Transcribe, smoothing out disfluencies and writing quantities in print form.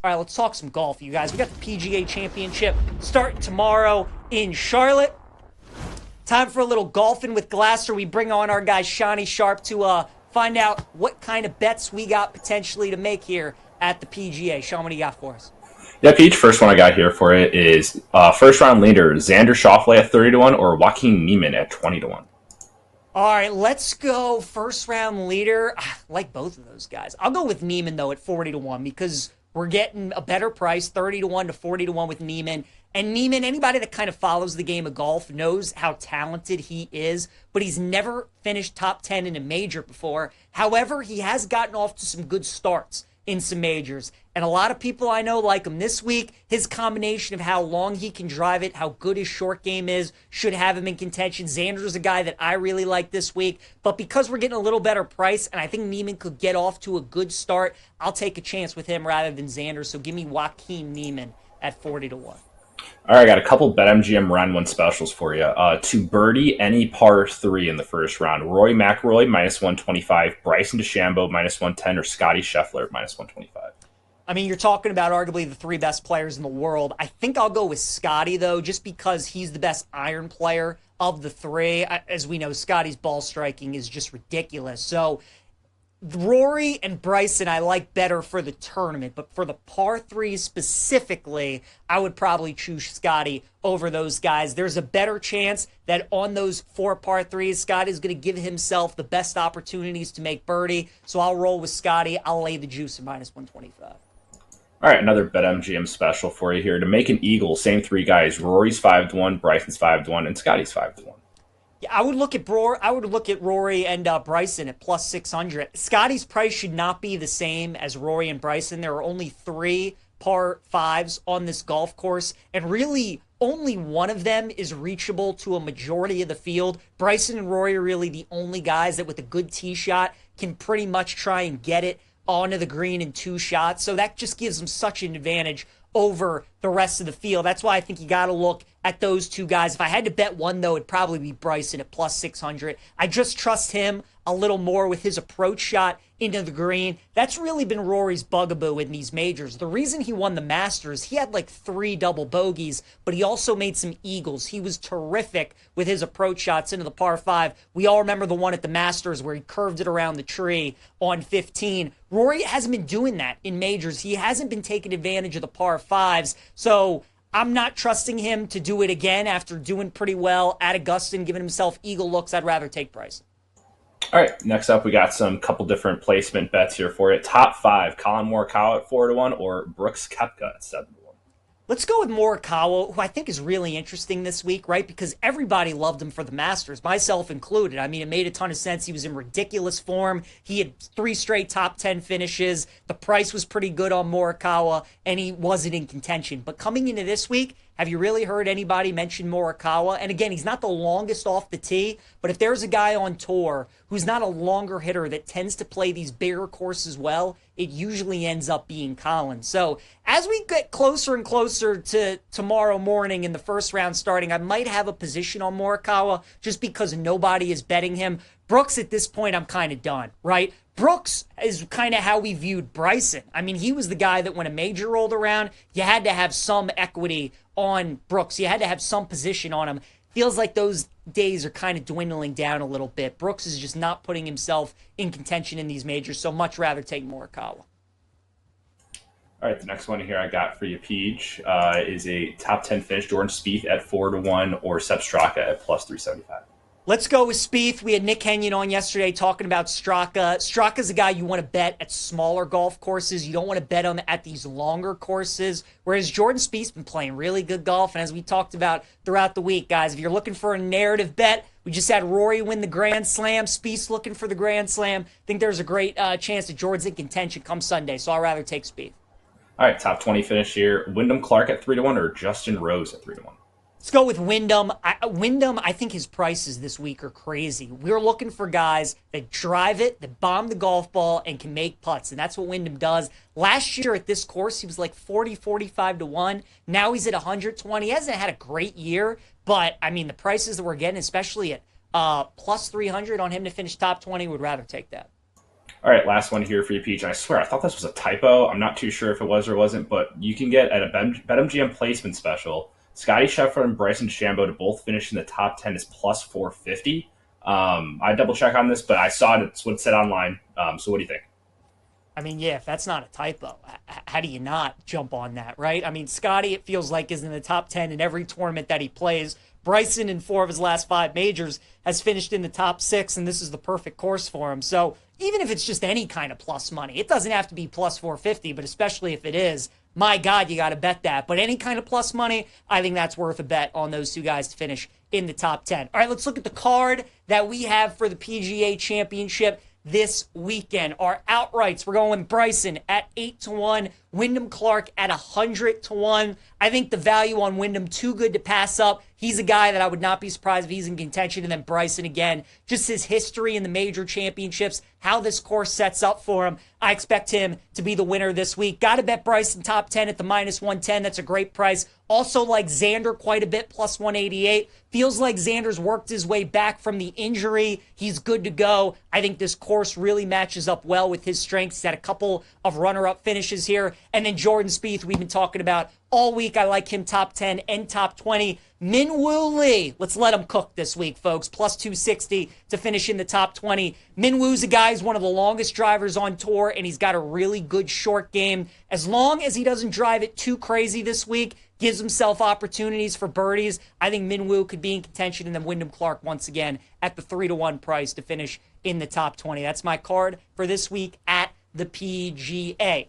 All right, let's talk some golf, you guys. We got the PGA Championship starting tomorrow in Charlotte. Time for a little golfing with Glasser. We bring on our guy Shawnee Sharp to find out what kind of bets we got potentially to make here at the PGA. Sean, what do you got for us? Yeah, Peach, first one I got here for it is first round leader Xander Schauffele at 30 to 1 or Joaquin Niemann at 20 to 1. All right, let's go first round leader. I like both of those guys. I'll go with Niemann, though, at 40 to 1 because we're getting a better price, 30 to 1 to 40 to 1 with Niemann. And Niemann, anybody that kind of follows the game of golf knows how talented he is, but he's never finished top 10 in a major before. However, he has gotten off to some good starts in some majors. And a lot of people I know like him this week. His combination of how long he can drive it, how good his short game is, should have him in contention. Xander's a guy that I really like this week. But because we're getting a little better price, and I think Niemann could get off to a good start, I'll take a chance with him rather than Xander. So give me Joaquin Niemann at 40 to 1. All right, I got a couple BetMGM round one specials for you. To birdie any par 3 in the first round, Rory McIlroy minus 125, Bryson DeChambeau minus 110, or Scotty Scheffler minus 125. I mean, you're talking about arguably the three best players in the world. I think I'll go with Scotty, though, just because he's the best iron player of the three. As we know, Scotty's ball striking is just ridiculous. So Rory and Bryson I like better for the tournament, but for the par threes specifically, I would probably choose Scotty over those guys. There's a better chance that on those 4 par threes, Scotty is going to give himself the best opportunities to make birdie. So I'll roll with Scotty. I'll lay the juice at minus 125. All right, another BetMGM special for you here. To make an eagle, same 3 guys. Rory's 5 to 1, Bryson's 5 to 1, and Scotty's 5 to 1. Yeah, I would look at Rory and Bryson at plus 600. Scotty's price should not be the same as Rory and Bryson. There are only 3 par 5s on this golf course, and really only one of them is reachable to a majority of the field. Bryson and Rory are really the only guys that with a good tee shot can pretty much try and get it onto the green in 2 shots. So that just gives them such an advantage over the rest of the field. That's why I think you got to look at those 2 guys. If I had to bet one, though, it'd probably be Bryson at plus 600. I just trust him a little more with his approach shot into the green. That's really been Rory's bugaboo in these majors. The reason he won the Masters, he had like 3 double bogeys, but he also made some eagles. He was terrific with his approach shots into the par 5. We all remember the one at the Masters where he curved it around the tree on 15. Rory hasn't been doing that in majors. He hasn't been taking advantage of the par 5s. So I'm not trusting him to do it again after doing pretty well at Augusta and giving himself eagle looks. I'd rather take Bryson. All right, next up, we got some couple different placement bets here for you. Top 5, Colin Morikawa at 4 to 1 or Brooks Koepka at 7 to 1. Let's go with Morikawa, who I think is really interesting this week, right? Because everybody loved him for the Masters, myself included. I mean, it made a ton of sense. He was in ridiculous form. He had 3 straight top 10 finishes. The price was pretty good on Morikawa, and he wasn't in contention. But coming into this week, have you really heard anybody mention Morikawa? And again, he's not the longest off the tee, but if there's a guy on tour who's not a longer hitter that tends to play these bigger courses well, it usually ends up being Colin. So as we get closer and closer to tomorrow morning in the first round starting, I might have a position on Morikawa just because nobody is betting him. Brooks, at this point, I'm kind of done, right? Brooks is kind of how we viewed Bryson. I mean, he was the guy that when a major rolled around, you had to have some equity on Brooks. You had to have some position on him. Feels like those days are kind of dwindling down a little bit. Brooks is just not putting himself in contention in these majors, so much rather take Morikawa. All right, the next one here I got for you, Peach, is a top 10 finish. Jordan Spieth at 4 to 1 or Sepp Straka at plus 375. Let's go with Spieth. We had Nick Kenyon on yesterday talking about Straka. Straka's a guy you want to bet at smaller golf courses. You don't want to bet him at these longer courses. Whereas Jordan Spieth's been playing really good golf. And as we talked about throughout the week, guys, if you're looking for a narrative bet, we just had Rory win the Grand Slam. Spieth's looking for the Grand Slam. I think there's a great chance that Jordan's in contention come Sunday. So I'd rather take Spieth. All right, top 20 finish here. Wyndham Clark at 3 to 1 or Justin Rose at 3 to 1. Let's go with Wyndham. Wyndham, I think his prices this week are crazy. We're looking for guys that drive it, that bomb the golf ball, and can make putts, and that's what Wyndham does. Last year at this course, he was like 40, 45 to 1. Now he's at 120. He hasn't had a great year, but, I mean, the prices that we're getting, especially at plus 300 on him to finish top 20, would rather take that. All right, last one here for you, Peach. And I swear, I thought this was a typo. I'm not too sure if it was or wasn't, but you can get at a BetMGM placement special, Scotty Scheffler and Bryson DeChambeau to both finish in the top 10 is plus 450. I double check on this, but I saw it. It's what it said online. So what do you think? I mean, yeah, if that's not a typo, how do you not jump on that, right? I mean, Scotty, it feels like, is in the top 10 in every tournament that he plays. Bryson, in 4 of his last 5 majors, has finished in the top 6, and this is the perfect course for him. So even if it's just any kind of plus money, it doesn't have to be plus 450, but especially if it is, my God, you got to bet that. But any kind of plus money, I think that's worth a bet on those two guys to finish in the top 10. All right, let's look at the card that we have for the PGA Championship this weekend. Our outrights, we're going with Bryson at 8-1, Wyndham Clark at 100-1. I think the value on Wyndham too good to pass up. He's a guy that I would not be surprised if he's in contention. And then Bryson again, just his history in the major championships, how this course sets up for him. I expect him to be the winner this week. Got to bet Bryson top 10 at the minus 110. That's a great price. Also like Xander quite a bit, plus 188. Feels like Xander's worked his way back from the injury. He's good to go. I think this course really matches up well with his strengths. He's had a couple of runner-up finishes here. And then Jordan Spieth, we've been talking about all week. I like him top 10 and top 20. Minwoo Lee, let's let him cook this week, folks. Plus 260 to finish in the top 20. Minwoo's a guy who's one of the longest drivers on tour, and he's got a really good short game. As long as he doesn't drive it too crazy this week, gives himself opportunities for birdies, I think Minwoo could be in contention, and then Wyndham Clark once again at the 3-1 price to finish in the top 20. That's my card for this week at the PGA.